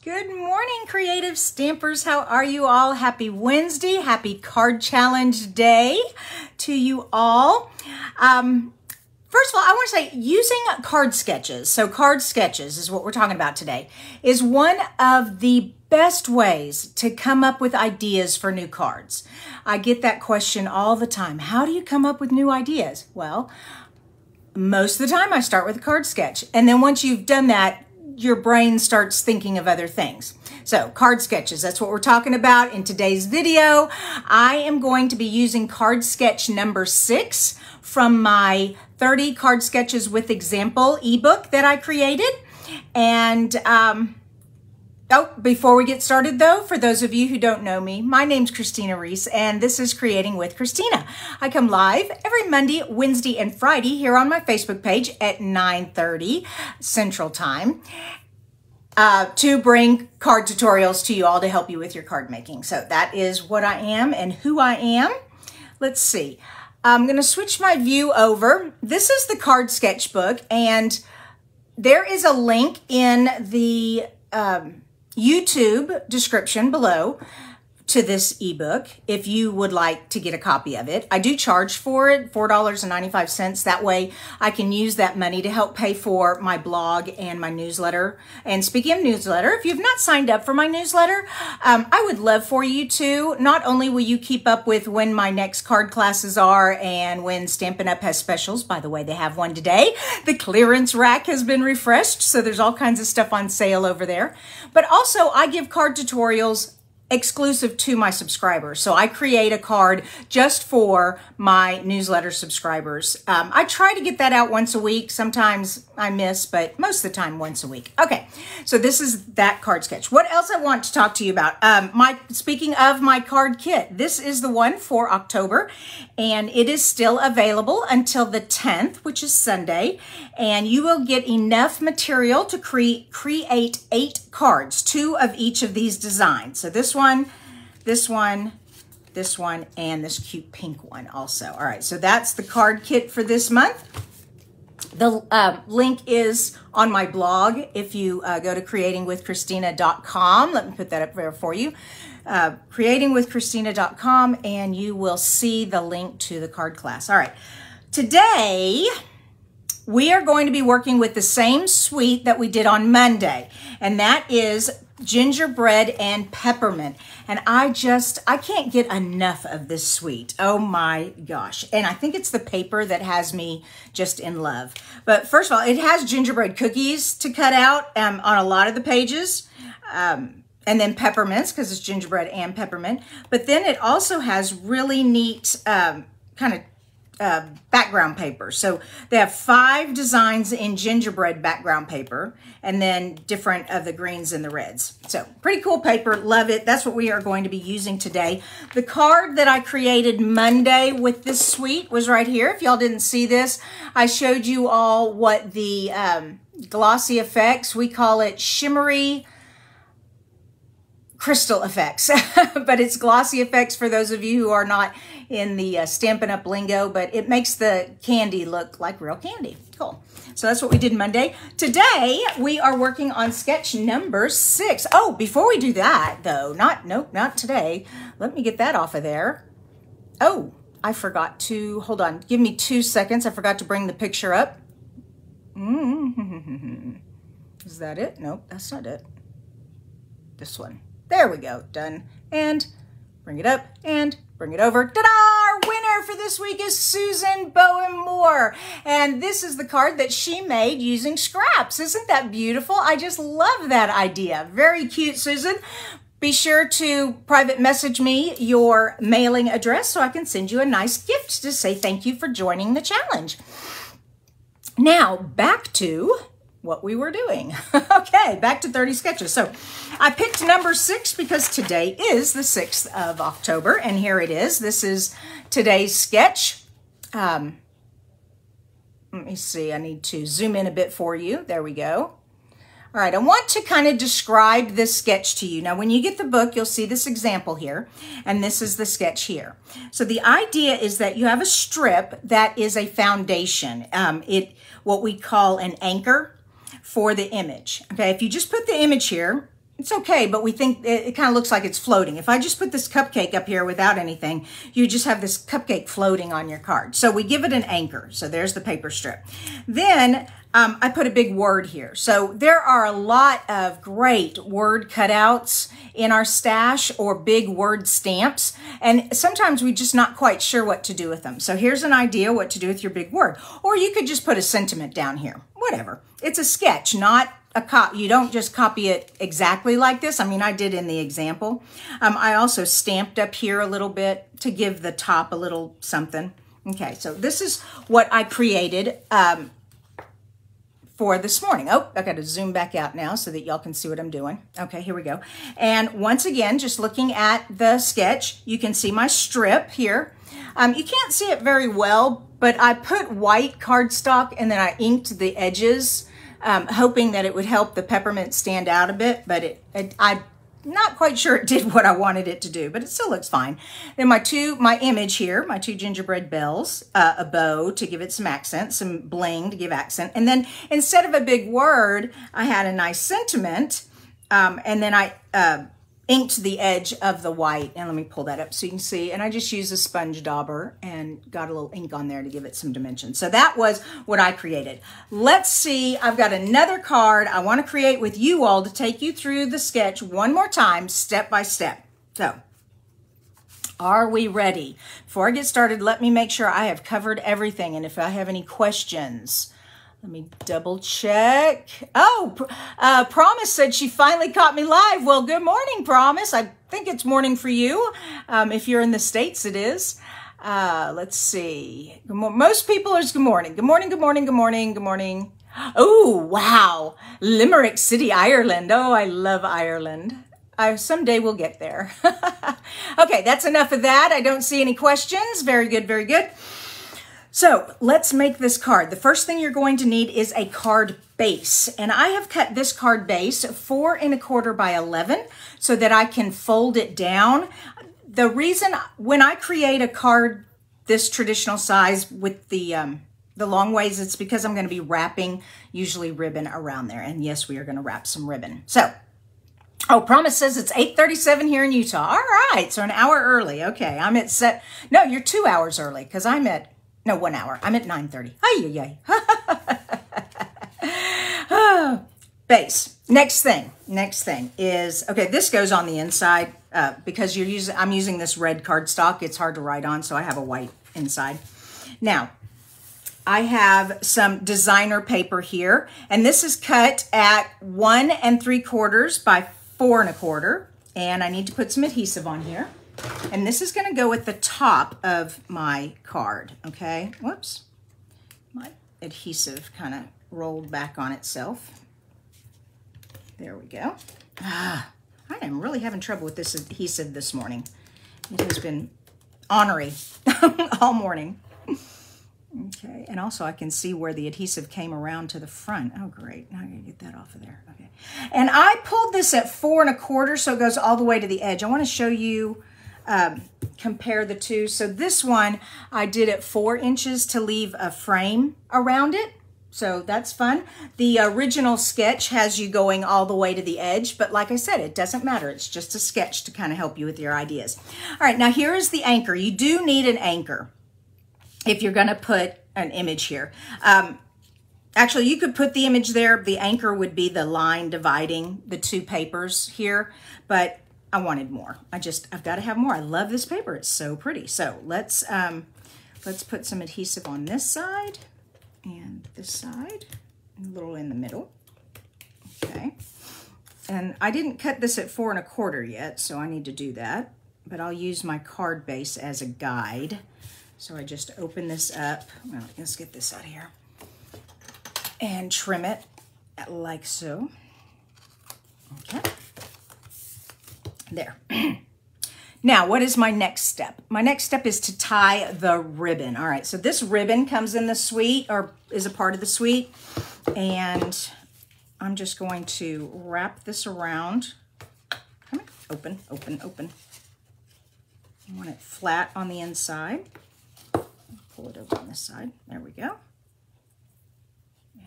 Good morning, creative stampers. How are you all? Happy Wednesday. Happy card challenge day to you all. First of all, I want to say using card sketches. So card sketches is what we're talking about today, is one of the best ways to come up with ideas for new cards. I get that question all the time. How do you come up with new ideas? Well, most of the time I start with a card sketch. And then once you've done that, your brain starts thinking of other things. So card sketches, that's what we're talking about in today's video. I am going to be using card sketch number 6 from my 30 card sketches with example ebook that I created. And before we get started though, for those of you who don't know me, my name's Kristina Reese and this is Creating with Kristina. I come live every Monday, Wednesday, and Friday here on my Facebook page at 9:30 Central Time to bring card tutorials to you all to help you with your card making. So that is what I am and who I am. Let's see. I'm going to switch my view over. This is the card sketchbook and there is a link in the YouTube description below to this ebook if you would like to get a copy of it. I do charge for it, $4.95. That way I can use that money to help pay for my blog and my newsletter. And speaking of newsletter, if you've not signed up for my newsletter, I would love for you to. Not only will you keep up with when my next card classes are and when Stampin' Up! Has specials. By the way, they have one today. The clearance rack has been refreshed, so there's all kinds of stuff on sale over there. But also I give card tutorials exclusive to my subscribers. So I create a card just for my newsletter subscribers. I try to get that out once a week. Sometimes I miss, but most of the time once a week. Okay, so this is that card sketch. What else I want to talk to you about? Speaking of my card kit, this is the one for October and it is still available until the 10th, which is Sunday. And you will get enough material to create 8 cards, 2 of each of these designs. So this one, this one, this one, and this cute pink one also. All right, so that's the card kit for this month. The link is on my blog. If you go to creatingwithkristina.com, let me put that up there for you. Creatingwithkristina.com, and you will see the link to the card class. All right, today we are going to be working with the same suite that we did on Monday, and that is Gingerbread and Peppermint. And I can't get enough of this suite. Oh my gosh. And I think it's the paper that has me just in love. But first of all, it has gingerbread cookies to cut out on a lot of the pages. And then peppermints, because it's gingerbread and peppermint. But then it also has really neat kind of background paper. So they have 5 designs in gingerbread background paper and then different of the greens and the reds. So pretty cool paper. Love it. That's what we are going to be using today. The card that I created Monday with this suite was right here. If y'all didn't see this, I showed you all what the glossy effects, we call it shimmery crystal effects, but it's glossy effects for those of you who are not in the Stampin' Up! Lingo, but it makes the candy look like real candy. Cool. So that's what we did Monday. Today, we are working on sketch number 6. Oh, before we do that, though, not today. Let me get that off of there. Oh, I forgot to, hold on, give me 2 seconds. I forgot to bring the picture up. Is that it? Nope, that's not it. This one. There we go, done. And bring it up and bring it over. Ta-da! Our winner for this week is Susan Bowen Moore. And this is the card that she made using scraps. Isn't that beautiful? I just love that idea. Very cute, Susan. Be sure to private message me your mailing address so I can send you a nice gift to say thank you for joining the challenge. Now, back to what we were doing. Okay, back to 30 sketches. So I picked number 6 because today is the 6th of October, and here it is. This is today's sketch. Let me see, I need to zoom in a bit for you. There we go. All right, I want to kind of describe this sketch to you. Now, when you get the book, you'll see this example here, and this is the sketch here. So the idea is that you have a strip that is a foundation. What we call an anchor for the image. Okay, if you just put the image here, It's okay, but we think it kind of looks like it's floating. If I just put this cupcake up here without anything, you just have this cupcake floating on your card. So we give it an anchor. So there's the paper strip. Then I put a big word here. So there are a lot of great word cutouts in our stash or big word stamps. And sometimes we're just not quite sure what to do with them. So here's an idea what to do with your big word. Or you could just put a sentiment down here. Whatever. It's a sketch, not you don't just copy it exactly like this. I mean, I did in the example. I also stamped up here a little bit to give the top a little something. Okay, so this is what I created for this morning. Oh, I got to zoom back out now so that y'all can see what I'm doing. Okay, here we go. And once again, just looking at the sketch, you can see my strip here. You can't see it very well, but I put white cardstock and then I inked the edges, hoping that it would help the peppermint stand out a bit, but I'm not quite sure it did what I wanted it to do, but it still looks fine. Then my image here, my 2 gingerbread bells, a bow to give it some accent, some bling to give accent. And then instead of a big word, I had a nice sentiment, and then I inked the edge of the white. And let me pull that up so you can see. And I just used a sponge dauber and got a little ink on there to give it some dimension. So that was what I created. Let's see. I've got another card I want to create with you all to take you through the sketch one more time, step by step. So, are we ready? Before I get started, let me make sure I have covered everything. And if I have any questions, let me double check. Oh, Promise said she finally caught me live. Well, good morning, Promise. I think it's morning for you. If you're in the States, it is. Let's see. Most people are good morning. Good morning, good morning, good morning, good morning. Oh, wow. Limerick City, Ireland. Oh, I love Ireland. Someday we'll get there. Okay, that's enough of that. I don't see any questions. Very good, very good. So let's make this card. The first thing you're going to need is a card base. And I have cut this card base 4 1/4 by 11 so that I can fold it down. The reason when I create a card this traditional size with the long ways, it's because I'm going to be wrapping usually ribbon around there. And yes, we are going to wrap some ribbon. So, oh, Promise says it's 8:37 here in Utah. All right, so an hour early. Okay, I'm at no, you're 2 hours early because I'm at, no, 1 hour. I'm at 9:30. Ay, ay. Base. Next thing is, okay, this goes on the inside because I'm using this red cardstock. It's hard to write on, so I have a white inside. Now, I have some designer paper here, and this is cut at 1 3/4 by 4 1/4, and I need to put some adhesive on here. And this is going to go at the top of my card, okay? Whoops. My adhesive kind of rolled back on itself. There we go. I am really having trouble with this adhesive this morning. It has been ornery all morning. Okay, and also I can see where the adhesive came around to the front. Oh, great. Now I gotta get that off of there. Okay. And I pulled this at 4 1/4, so it goes all the way to the edge. I want to show you, compare the two. So this one I did at 4 inches to leave a frame around it. So that's fun. The original sketch has you going all the way to the edge, but like I said, it doesn't matter. It's just a sketch to kind of help you with your ideas. All right, now here is the anchor. You do need an anchor if you're going to put an image here. Actually, you could put the image there. The anchor would be the line dividing the two papers here, but I wanted more. I've got to have more. I love this paper. It's so pretty. So let's put some adhesive on this side and this side, and a little in the middle. Okay. And I didn't cut this at 4 1/4 yet, so I need to do that, but I'll use my card base as a guide. So I just open this up. Well, let's get this out of here and trim it like so. Okay. There. Now, what is my next step? My next step is to tie the ribbon. All right, so this ribbon comes in the suite, or is a part of the suite, and I'm just going to wrap this around. Come on, open, open, open. I want it flat on the inside. Pull it over on this side. There we go.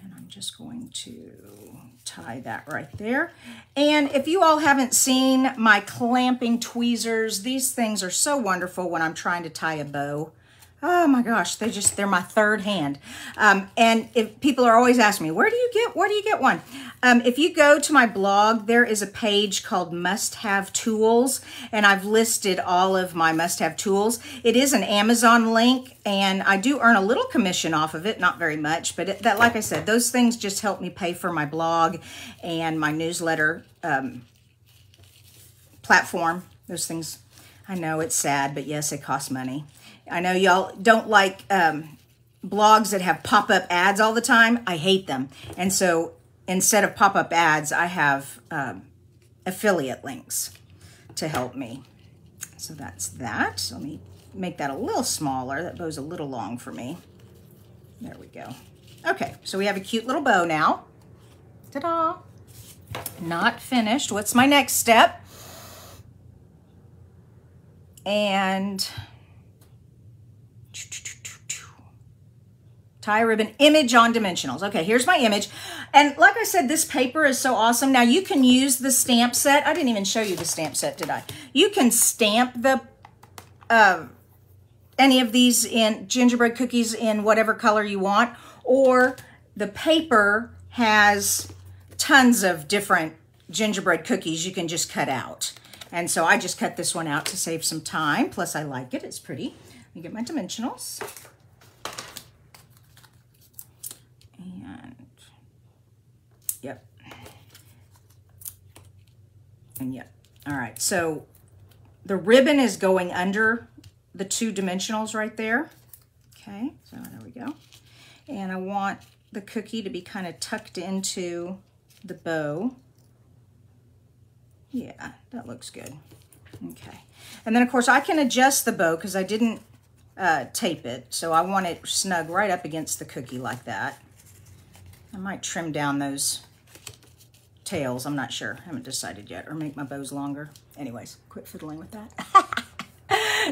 And I'm I'm just going to tie that right there. And if you all haven't seen my clamping tweezers, these things are so wonderful when I'm trying to tie a bow. Oh my gosh, they're my third hand. And if people are always asking me, where do you get one? If you go to my blog, there is a page called Must Have Tools, and I've listed all of my must have tools. It is an Amazon link, and I do earn a little commission off of it, not very much, but that, like I said, those things just help me pay for my blog and my newsletter platform. Those things, I know it's sad, but yes, it costs money. I know y'all don't like blogs that have pop-up ads all the time. I hate them. And so instead of pop-up ads, I have affiliate links to help me. So that's that. So let me make that a little smaller. That bow's a little long for me. There we go. Okay, so we have a cute little bow now. Ta-da! Not finished. What's my next step? And tie a ribbon, image on dimensionals. Okay, here's my image. And like I said, this paper is so awesome. Now you can use the stamp set. I didn't even show you the stamp set, did I? You can stamp the any of these in gingerbread cookies in whatever color you want, or the paper has tons of different gingerbread cookies you can just cut out. And so I just cut this one out to save some time. Plus I like it, it's pretty. Let me get my dimensionals. And yep. And yep. All right, so the ribbon is going under the two dimensionals right there. Okay, so there we go. And I want the cookie to be kind of tucked into the bow. Yeah, that looks good. Okay. And then of course I can adjust the bow because I didn't tape it. So I want it snug right up against the cookie like that. I might trim down those tails. I'm not sure. I haven't decided yet. Or make my bows longer. Anyways, quit fiddling with that.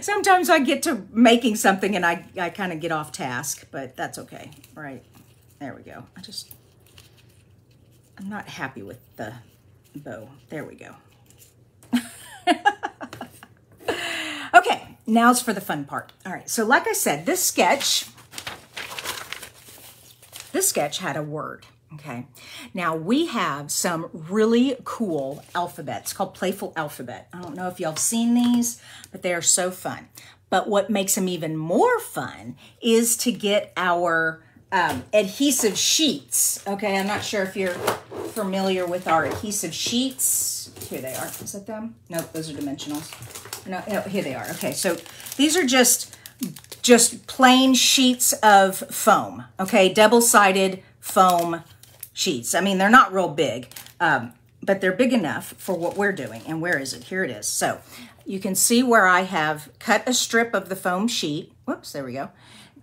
Sometimes I get to making something and I kind of get off task, but that's okay. Right. There we go. I'm not happy with the bow. There we go. Okay, now it's for the fun part. All right, so like I said, this sketch had a word, okay? Now we have some really cool alphabets called Playful Alphabet. I don't know if y'all have seen these, but they are so fun. But what makes them even more fun is to get our adhesive sheets, okay? I'm not sure if you're familiar with our adhesive sheets. Here they are. Is that them? Nope, those are dimensionals. No, here they are. Okay, so these are just plain sheets of foam, okay? Double-sided foam sheets. I mean, they're not real big, but they're big enough for what we're doing. And where is it? Here it is. So you can see where I have cut a strip of the foam sheet. Whoops, there we go.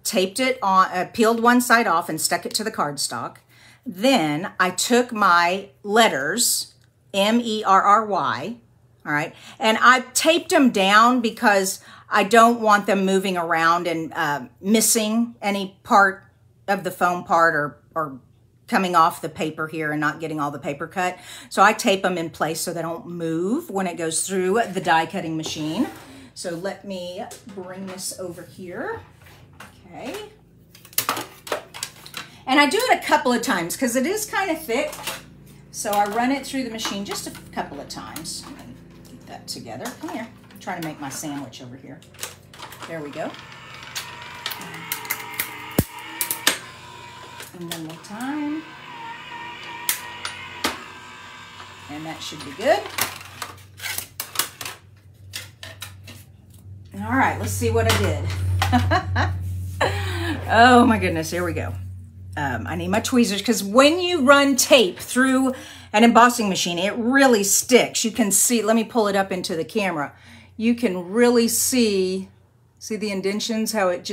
Taped it on, peeled one side off and stuck it to the cardstock. Then I took my letters, M-E-R-R-Y, all right, and I taped them down because I don't want them moving around and missing any part of the foam part or coming off the paper here and not getting all the paper cut. So I tape them in place so they don't move when it goes through the die cutting machine. So let me bring this over here. Okay. And I do it a couple of times because it is kind of thick. So I run it through the machine just a couple of times. Get that together. Come here. I'm trying to make my sandwich over here. There we go. And one more time. And that should be good. All right, let's see what I did. Oh my goodness, here we go. I need my tweezers because when you run tape through an embossing machine, it really sticks. You can see, let me pull it up into the camera. You can really see the indentions, how it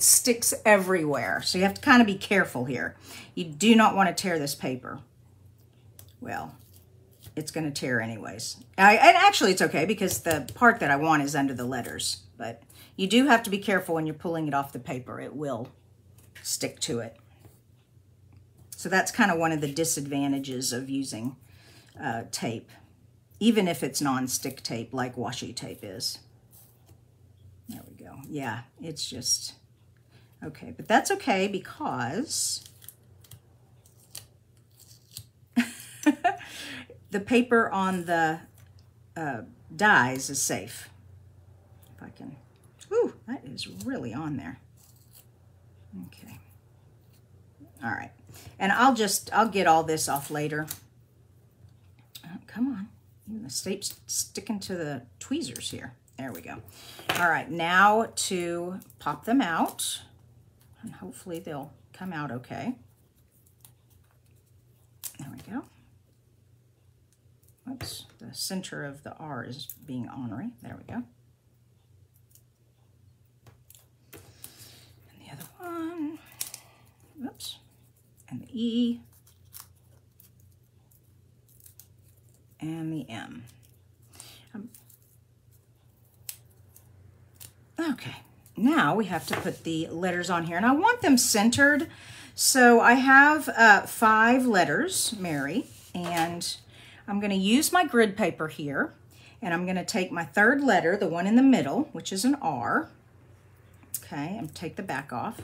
sticks everywhere. So you have to kind of be careful here. You do not want to tear this paper. Well, it's going to tear anyways. And actually it's okay because the part that I want is under the letters, but you do have to be careful when you're pulling it off the paper. It will stick to it. So that's kind of one of the disadvantages of using tape, even if it's non-stick tape like washi tape is. There we go. Yeah, it's just, okay, but that's okay because the paper on the dies is safe. If I can, ooh, that is really on there. Okay. All right. And I'll get all this off later. Oh, come on. The tape's sticking to the tweezers here. There we go. All right. Now to pop them out. And hopefully they'll come out okay. There we go. Oops. The center of the R is being ornery. There we go. And the other one. Oops. And the E, and the M. Okay, now we have to put the letters on here, and I want them centered. So I have 5 letters, Mary, and I'm going to use my grid paper here, and I'm going to take my 3rd letter, the one in the middle, which is an R. Okay, and take the back off.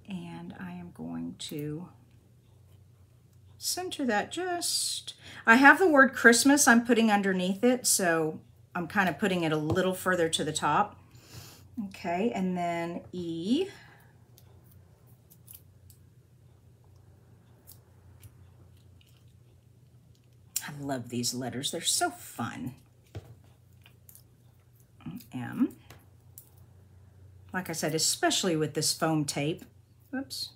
And I am going to center that just, I have the word Christmas I'm putting underneath it, so I'm kind of putting it a little further to the top. Okay, and then E. I love these letters, they're so fun. M. Like I said, especially with this foam tape. Whoops.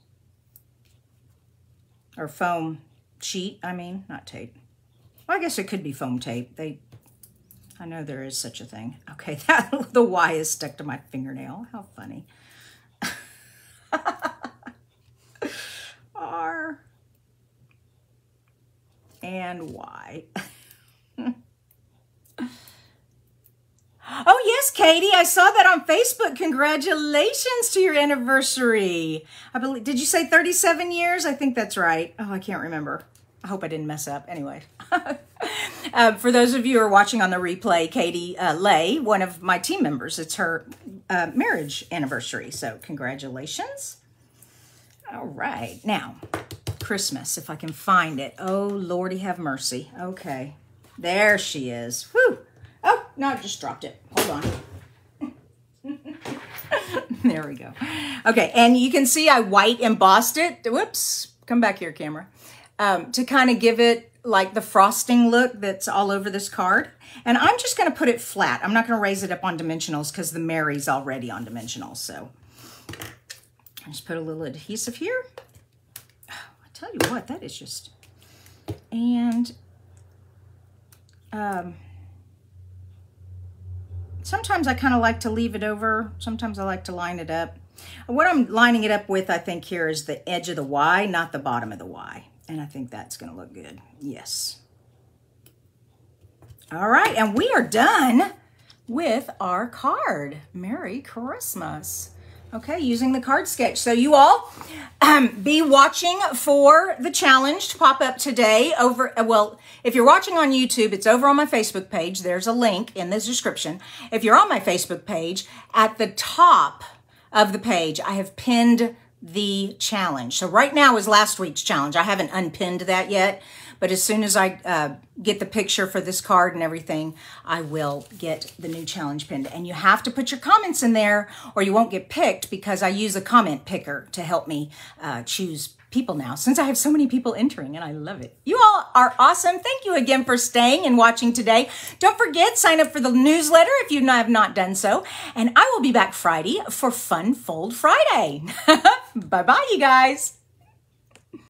Or foam sheet, I mean, not tape. Well, I guess it could be foam tape. I know there is such a thing. Okay, the Y is stuck to my fingernail. How funny. R and Y. Oh, yes, Katie, I saw that on Facebook. Congratulations to your anniversary. I believe, did you say 37 years? I think that's right. Oh, I can't remember. I hope I didn't mess up. Anyway, for those of you who are watching on the replay, Katie Lay, one of my team members, it's her marriage anniversary. So congratulations. All right. Now, Christmas, if I can find it. Oh, Lordy have mercy. Okay. There she is. Whew. Oh, no, I just dropped it. Hold on. There we go. Okay, and you can see I white embossed it. Whoops. Come back here, camera. To kind of give it like the frosting look that's all over this card. And I'm just going to put it flat. I'm not going to raise it up on dimensionals because the Mary's already on dimensionals. So I just put a little adhesive here. Oh, I tell you what, that is just... And... sometimes I kind of like to leave it over. Sometimes I like to line it up. What I'm lining it up with, I think here is the edge of the Y, not the bottom of the Y. And I think that's going to look good. Yes. All right. And we are done with our card. Merry Christmas. Okay, using the card sketch. So you all be watching for the challenge to pop up today over, well, if you're watching on YouTube, it's over on my Facebook page. There's a link in the description. If you're on my Facebook page, at the top of the page, I have pinned the challenge. So right now is last week's challenge. I haven't unpinned that yet, but as soon as I get the picture for this card and everything, I will get the new challenge pinned. And you have to put your comments in there or you won't get picked, because I use a comment picker to help me choose people now, since I have so many people entering, and I love it. You all are awesome. Thank you again for staying and watching today. Don't forget, sign up for the newsletter if you have not done so. And I will be back Friday for Fun Fold Friday. Bye-bye, you guys.